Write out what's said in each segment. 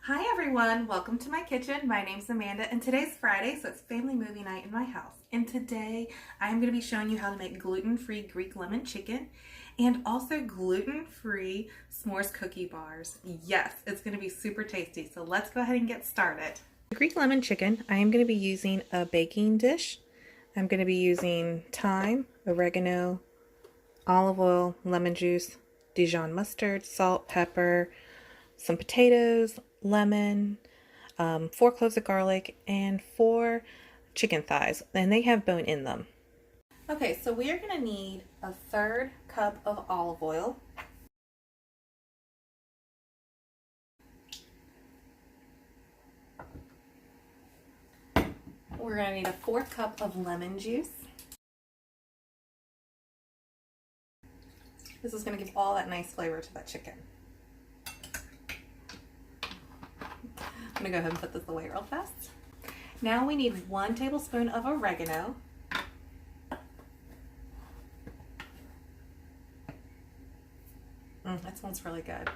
Hi everyone, welcome to my kitchen. My name's Amanda and today's Friday, so it's family movie night in my house. And today I am going to be showing you how to make gluten-free Greek lemon chicken and also gluten-free s'mores cookie bars. Yes, it's going to be super tasty, so let's go ahead and get started. The Greek lemon chicken, I am going to be using a baking dish. I'm going to be using thyme, oregano, olive oil, lemon juice, Dijon mustard, salt, pepper, some potatoes, lemon, 4 cloves of garlic, and 4 chicken thighs, and they have bone in them. Okay, so we are going to need a 1/3 cup of olive oil. We're going to need a 1/4 cup of lemon juice. This is going to give all that nice flavor to that chicken. I'm going to go ahead and put this away real fast. Now we need 1 tablespoon of oregano. That smells really good.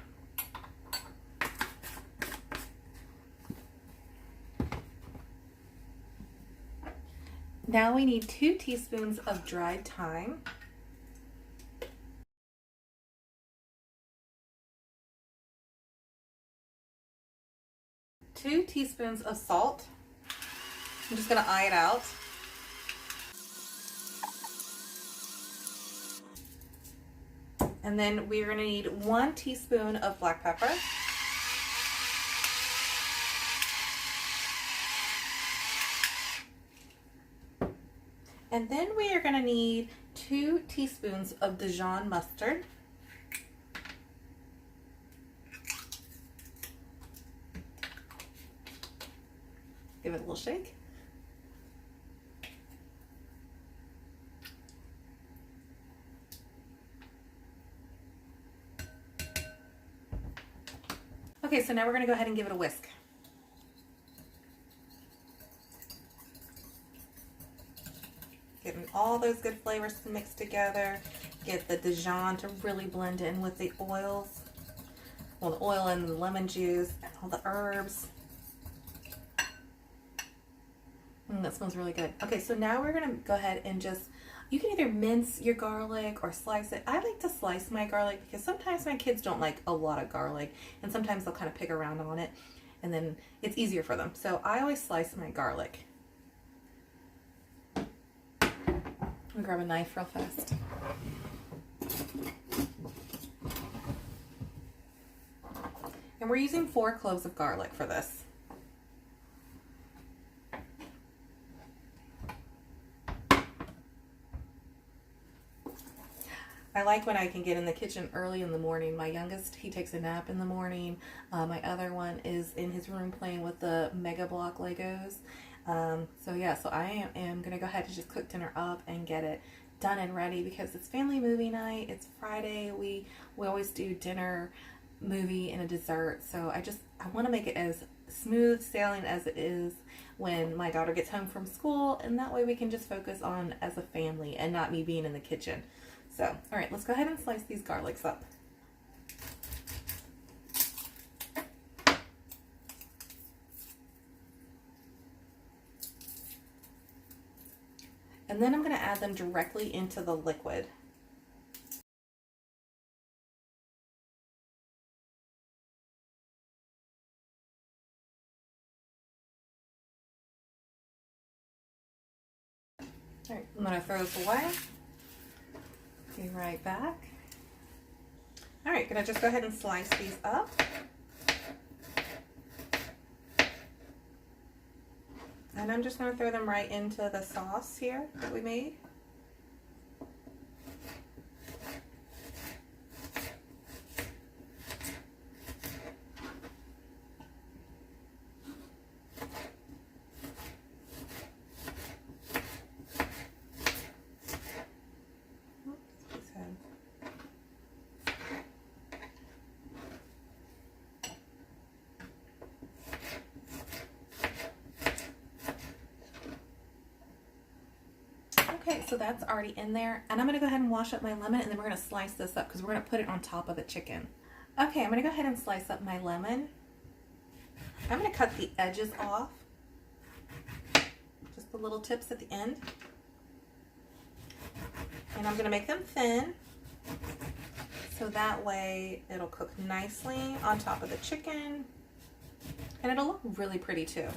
Now we need 2 teaspoons of dried thyme. 2 teaspoons of salt. I'm just going to eye it out. And then we're going to need 1 teaspoon of black pepper. And then we are going to need 2 teaspoons of Dijon mustard. Give it a little shake. Okay, so now we're going to go ahead and give it a whisk. Getting all those good flavors mixed together. Get the Dijon to really blend in with the oils. Well, the oil and the lemon juice and all the herbs. That smells really good. Okay, so now we're going to go ahead and you can either mince your garlic or slice it. I like to slice my garlic because sometimes my kids don't like a lot of garlic and sometimes they'll kind of pick around on it and then it's easier for them. So I always slice my garlic. I'm gonna grab a knife real fast. And we're using 4 cloves of garlic for this. I like when I can get in the kitchen early in the morning. My youngest, he takes a nap in the morning. My other one is in his room playing with the Mega Block Legos. So I am going to go ahead and just cook dinner up and get it done and ready because it's family movie night. It's Friday. We always do dinner, movie, and a dessert. So I want to make it as smooth sailing as it is when my daughter gets home from school, and that way we can just focus on as a family and not me being in the kitchen. So, all right, let's go ahead and slice these garlics up. And then I'm going to add them directly into the liquid. All right, I'm going to throw this away. Be right back. All right, gonna just go ahead and slice these up. And I'm just gonna throw them right into the sauce here that we made. Okay, so that's already in there. And I'm gonna go ahead and wash up my lemon and then we're gonna slice this up because we're gonna put it on top of the chicken. Okay, I'm gonna go ahead and slice up my lemon. I'm going to cut the edges off, just the little tips at the end. And I'm going to make them thin, so that way it'll cook nicely on top of the chicken, and it'll look really pretty too.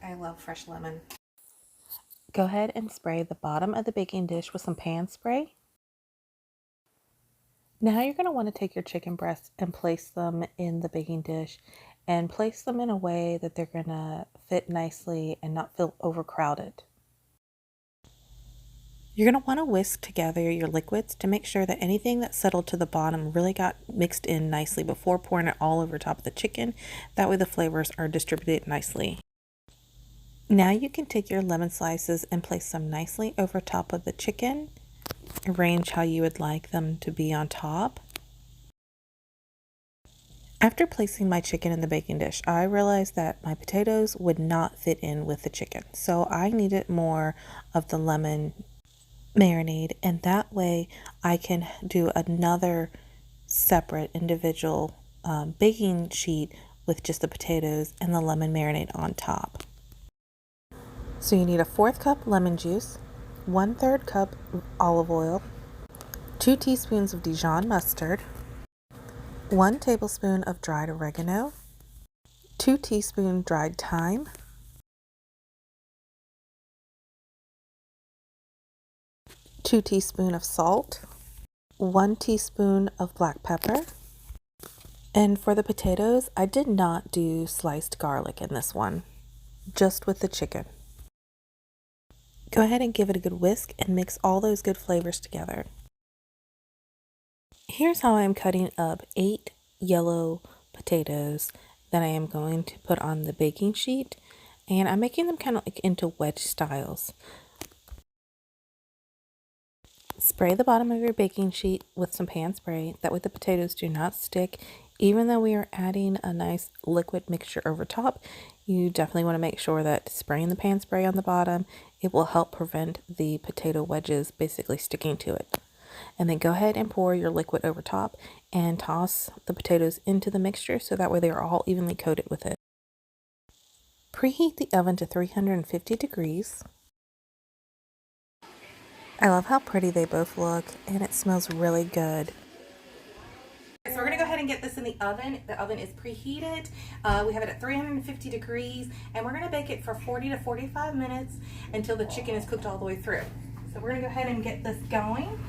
I love fresh lemon. Go ahead and spray the bottom of the baking dish with some pan spray. Now you're going to want to take your chicken breasts and place them in the baking dish, and place them in a way that they're going to fit nicely and not feel overcrowded. You're going to want to whisk together your liquids to make sure that anything that settled to the bottom really got mixed in nicely before pouring it all over top of the chicken. That way the flavors are distributed nicely. Now you can take your lemon slices and place them nicely over top of the chicken. Arrange how you would like them to be on top. After placing my chicken in the baking dish, I realized that my potatoes would not fit in with the chicken. So I needed more of the lemon marinade, and that way I can do another separate individual baking sheet with just the potatoes and the lemon marinade on top. So you need a 1/4 cup lemon juice, 1/3 cup olive oil, 2 teaspoons of Dijon mustard, 1 tablespoon of dried oregano, 2 teaspoons dried thyme, 2 teaspoons of salt, 1 teaspoon of black pepper. And for the potatoes, I did not do sliced garlic in this one, just with the chicken. Go ahead and give it a good whisk and mix all those good flavors together. Here's how I'm cutting up 8 yellow potatoes that I am going to put on the baking sheet, and I'm making them kind of like into wedge styles. Spray the bottom of your baking sheet with some pan spray, that way the potatoes do not stick. Even though we are adding a nice liquid mixture over top, you definitely want to make sure that spraying the pan spray on the bottom, it will help prevent the potato wedges basically sticking to it. And then go ahead and pour your liquid over top and toss the potatoes into the mixture so that way they are all evenly coated with it. Preheat the oven to 350 degrees. I love how pretty they both look, and it smells really good. So we're gonna go ahead and get this in the oven. The oven is preheated. We have it at 350 degrees, and we're gonna bake it for 40 to 45 minutes until the chicken is cooked all the way through. So we're gonna go ahead and get this going.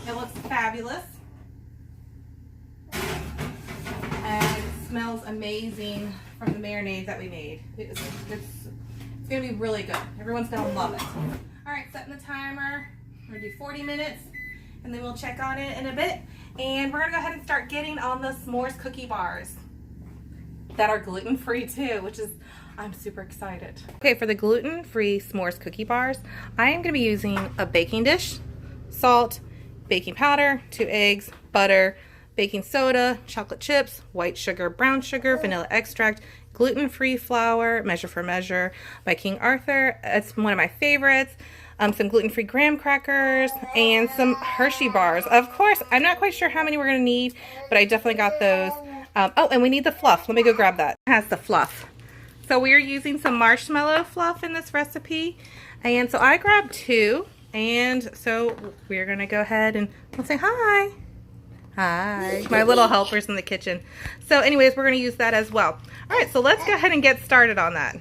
It looks fabulous. And it smells amazing from the marinade that we made. It's gonna be really good. Everyone's gonna love it. All right, setting the timer. We're gonna do 40 minutes, and then we'll check on it in a bit. And we're gonna go ahead and start getting on the s'mores cookie bars that are gluten-free too, which is, I'm super excited. Okay, for the gluten-free s'mores cookie bars, I am gonna be using a baking dish, salt, baking powder, 2 eggs, butter, baking soda, chocolate chips, white sugar, brown sugar, vanilla extract, gluten-free flour, Measure for Measure by King Arthur. It's one of my favorites. Some gluten-free graham crackers, and some Hershey bars. Of course, I'm not quite sure how many we're gonna need, but I definitely got those. Oh, and we need the fluff. Let me go grab that. It has the fluff. So we are using some marshmallow fluff in this recipe. And so I grabbed 2. And so we're gonna go ahead and we'll say hi. Hi, my little helpers in the kitchen. So anyways, we're gonna use that as well. All right, so let's go ahead and get started on that.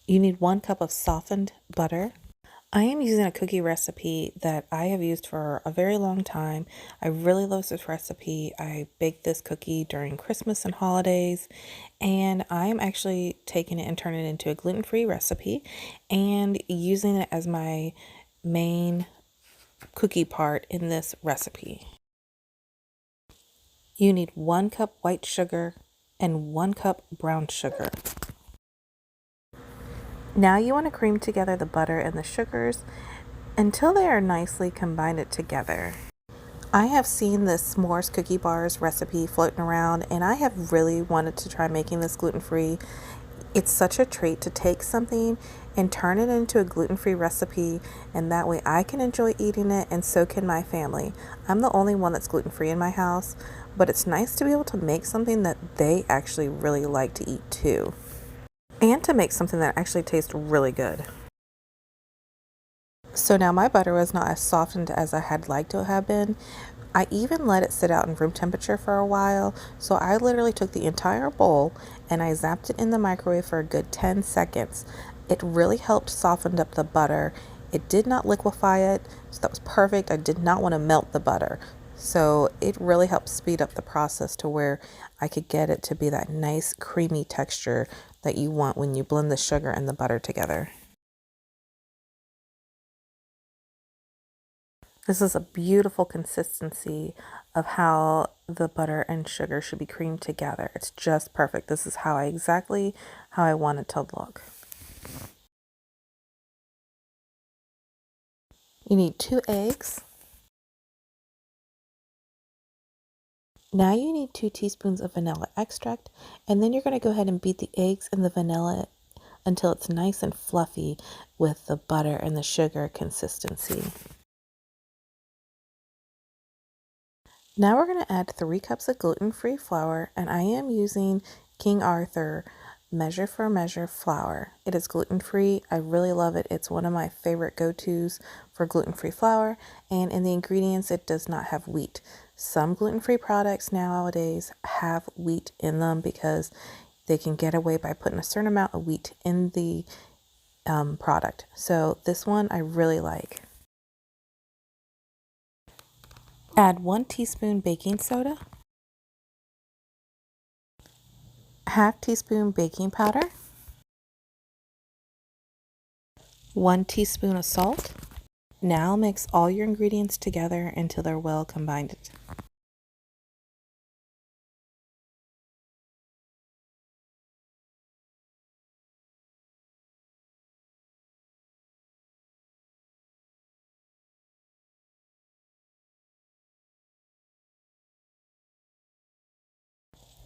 You need 1 cup of softened butter. I am using a cookie recipe that I have used for a very long time. I really love this recipe. I baked this cookie during Christmas and holidays, and I am actually taking it and turning it into a gluten-free recipe and using it as my main cookie part in this recipe. You need 1 cup white sugar and 1 cup brown sugar. Now you want to cream together the butter and the sugars until they are nicely combined together. I have seen this s'mores cookie bars recipe floating around, and I have really wanted to try making this gluten-free. It's such a treat to take something and turn it into a gluten-free recipe, and that way I can enjoy eating it and so can my family. I'm the only one that's gluten-free in my house, but it's nice to be able to make something that they actually really like to eat too, and to make something that actually tastes really good. So now my butter was not as softened as I had liked to have been. I even let it sit out in room temperature for a while. So I literally took the entire bowl and I zapped it in the microwave for a good 10 seconds. It really helped soften up the butter. It did not liquefy it, so that was perfect. I did not want to melt the butter. So it really helped speed up the process to where I could get it to be that nice creamy texture that you want when you blend the sugar and the butter together. This is a beautiful consistency of how the butter and sugar should be creamed together. It's just perfect. This is exactly how I want it to look. You need 2 eggs. Now you need 2 teaspoons of vanilla extract, and then you're going to go ahead and beat the eggs and the vanilla until it's nice and fluffy with the butter and the sugar consistency. Now we're going to add 3 cups of gluten-free flour, and I am using King Arthur measure for measure flour. It is gluten-free. I really love it. It's one of my favorite go-tos for gluten-free flour, and in the ingredients it does not have wheat. Some gluten-free products nowadays have wheat in them because they can get away by putting a certain amount of wheat in the product. So this one I really like. Add 1 teaspoon baking soda, half teaspoon baking powder, 1 teaspoon of salt. Now mix all your ingredients together until they're well combined.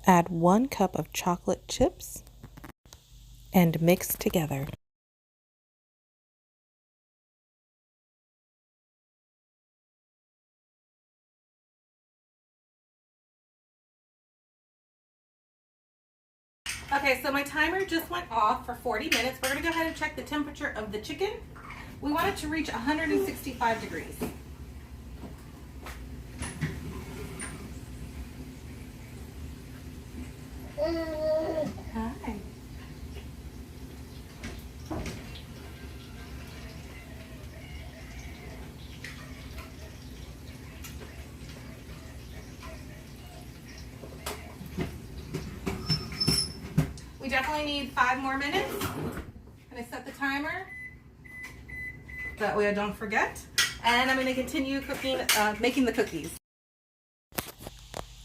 Add 1 cup of chocolate chips and mix together. Okay, so my timer just went off for 40 minutes. We're going to go ahead and check the temperature of the chicken. We want it to reach 165 degrees. Hi. We definitely need 5 more minutes. Can I set the timer? That way I don't forget. And I'm going to continue cooking, making the cookies.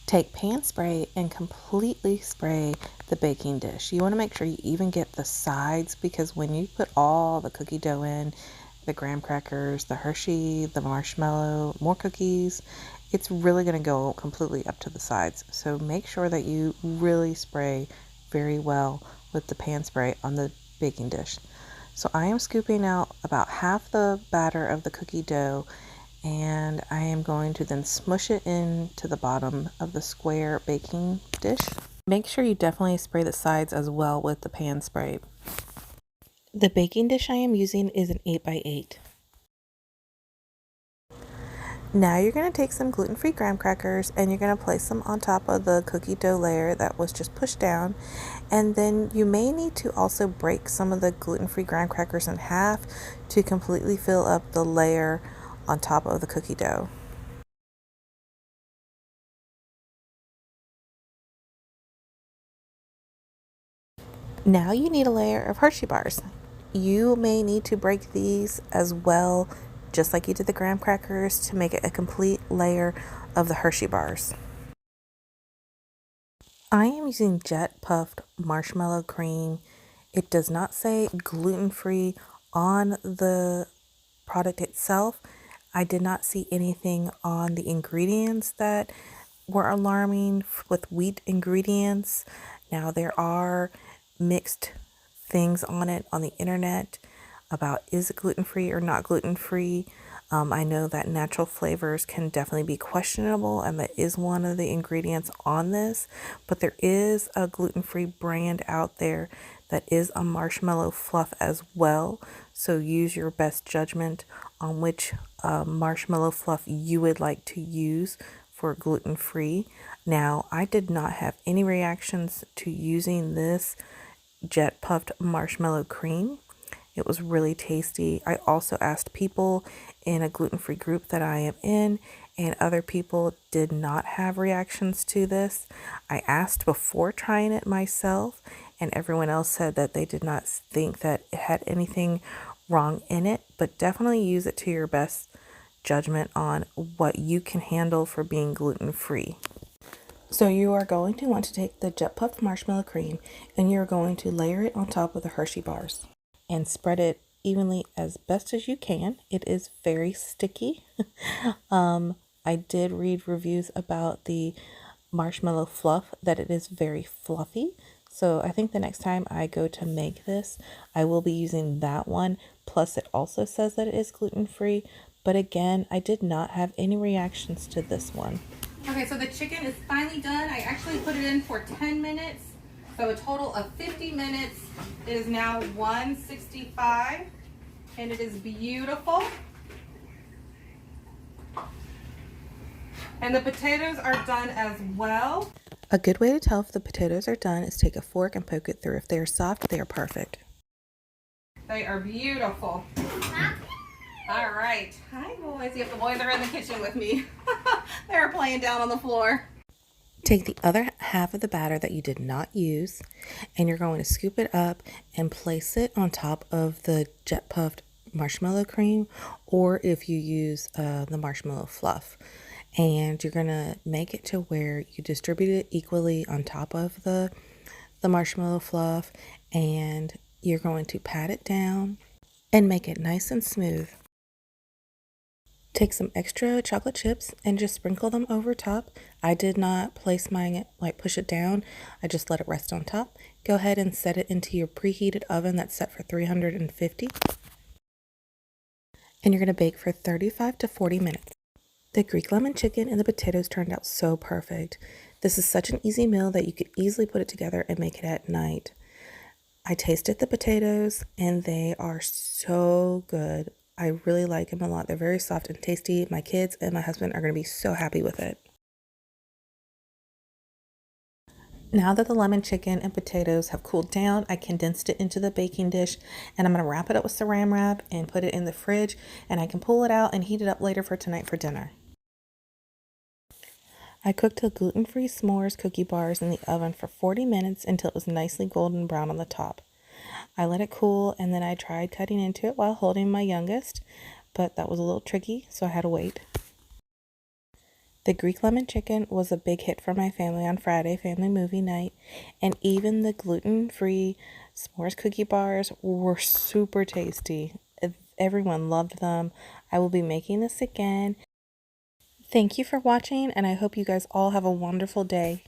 Take pan spray and completely spray the baking dish. You want to make sure you even get the sides, because when you put all the cookie dough in, the graham crackers, the Hershey, the marshmallow, more cookies, it's really going to go completely up to the sides. So make sure that you really spray very well with the pan spray on the baking dish. So I am scooping out about half the batter of the cookie dough, and I am going to then smush it into the bottom of the square baking dish. Make sure you definitely spray the sides as well with the pan spray. The baking dish I am using is an 8x8. Now you're going to take some gluten-free graham crackers and you're going to place them on top of the cookie dough layer that was just pushed down. And then you may need to also break some of the gluten-free graham crackers in half to completely fill up the layer on top of the cookie dough. Now you need a layer of Hershey bars. You may need to break these as well, just like you did the graham crackers, to make it a complete layer of the Hershey bars. I am using jet puffed marshmallow cream. It does not say gluten-free on the product itself. I did not see anything on the ingredients that were alarming with wheat ingredients. Now, there are mixed things on it on the internet about is it gluten-free or not gluten-free. I know that natural flavors can definitely be questionable, and that is one of the ingredients on this, but there is a gluten-free brand out there that is a marshmallow fluff as well. So use your best judgment on which marshmallow fluff you would like to use for gluten-free. Now, I did not have any reactions to using this jet puffed marshmallow cream. It was really tasty. I also asked people in a gluten-free group that I am in, and other people did not have reactions to this. I asked before trying it myself, and everyone else said that they did not think that it had anything wrong in it, but definitely use it to your best judgment on what you can handle for being gluten-free. So you are going to want to take the jet puffed marshmallow cream and you're going to layer it on top of the Hershey bars and spread it evenly as best as you can. It is very sticky. I did read reviews about the marshmallow fluff that it is very fluffy. So I think the next time I go to make this, I will be using that one. Plus it also says that it is gluten-free. But again, I did not have any reactions to this one. Okay, so the chicken is finally done. I actually put it in for 10 minutes. So a total of 50 minutes. It is now 165 and it is beautiful. And the potatoes are done as well. A good way to tell if the potatoes are done is take a fork and poke it through. If they are soft, they are perfect. They are beautiful. All right. Hi, boys. Yep, the boys are in the kitchen with me. They're playing down on the floor. Take the other half of the batter that you did not use, and you're going to scoop it up and place it on top of the jet puffed marshmallow cream, or if you use the marshmallow fluff. And you're going to make it to where you distribute it equally on top of the marshmallow fluff, and you're going to pat it down and make it nice and smooth. Take some extra chocolate chips and just sprinkle them over top. I did not place mine, push it down. I just let it rest on top. Go ahead and set it into your preheated oven that's set for 350. And you're going to bake for 35 to 40 minutes. The Greek lemon chicken and the potatoes turned out so perfect. This is such an easy meal that you could easily put it together and make it at night. I tasted the potatoes and they are so good. I really like them a lot. They're very soft and tasty. My kids and my husband are going to be so happy with it. Now that the lemon chicken and potatoes have cooled down, I condensed it into the baking dish and I'm going to wrap it up with saran wrap and put it in the fridge, and I can pull it out and heat it up later for tonight for dinner. I cooked the gluten-free s'mores cookie bars in the oven for 40 minutes until it was nicely golden brown on the top. I let it cool and then I tried cutting into it while holding my youngest, but that was a little tricky, so I had to wait. The Greek lemon chicken was a big hit for my family on Friday, family movie night, and even the gluten-free s'mores cookie bars were super tasty. Everyone loved them. I will be making this again. Thank you for watching, and I hope you guys all have a wonderful day.